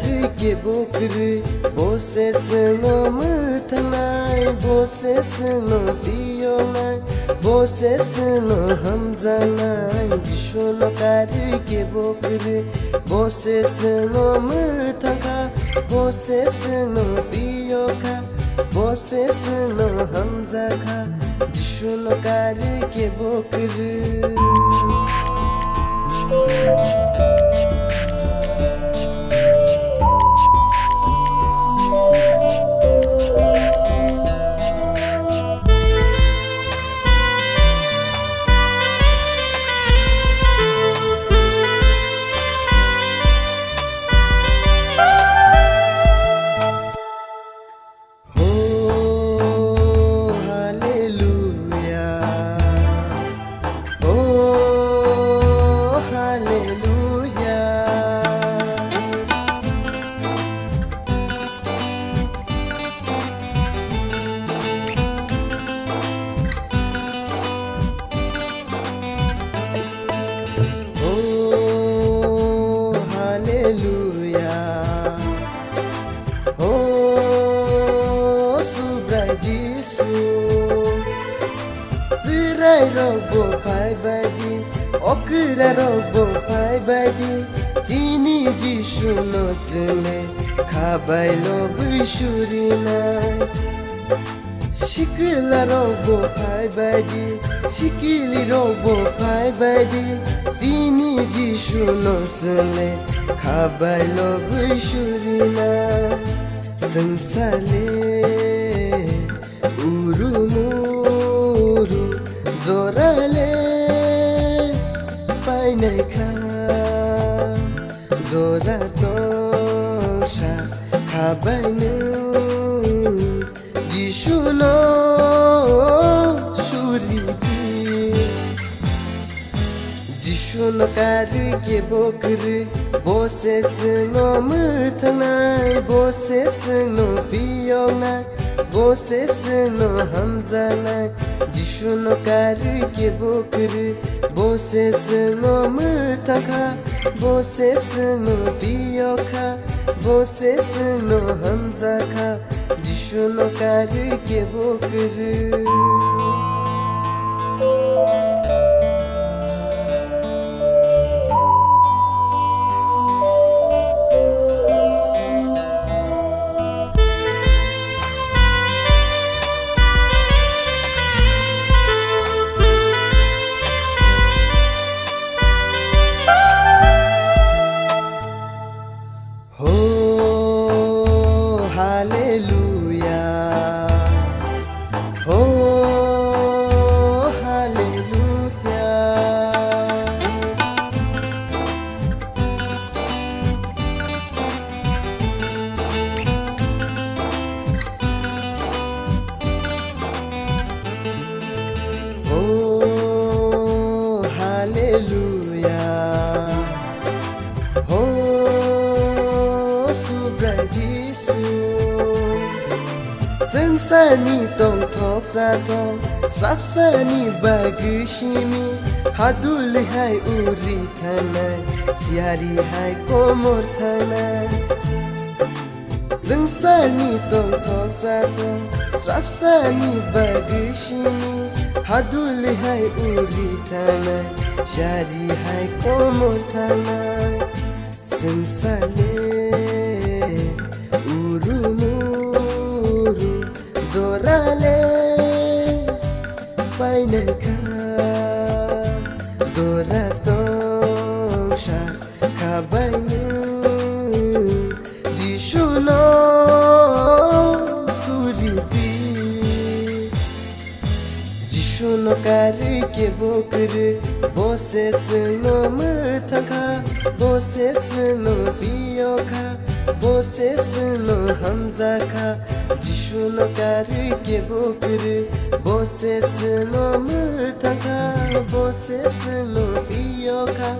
ke bokru bose sno mutnai bose sno dionai bose sno hamzanai dishono ke bokru bose sno mutaka bose sno dioka bose sno hamzaka dishono ke bokru Robo pai badi, okra robo pai badi, chini jishu no chule, khabai lo bishurina. Shikila robo pai badi, shikili robo pai badi, chini jishu no chule, khabai lo bishurina. Sansale urumu zorale painai kha zora tosha khabainu jishuno shuridi jishuno ke bokru bose sno mutnai bose sno fiona bose sno hamzanai dishono ke bokru bose sno mutaka bose sno dioka bose sno hamzaka dishono ke bokru Sansani tong thok sa tong sapsani bagishimi hadul hai uri thana siari hai komor thana Sansani tong thok sa tong sapsani bagishimi hadul hai uri thana siari hai komor thana Sansale urumu zorale painai kha zora tosha khabainu dishono suridi dishono ke bokru bose sno mutaka bose sno dioka bose sno hamzaka dishono ke bokru bose sno mutaka bose sno dioka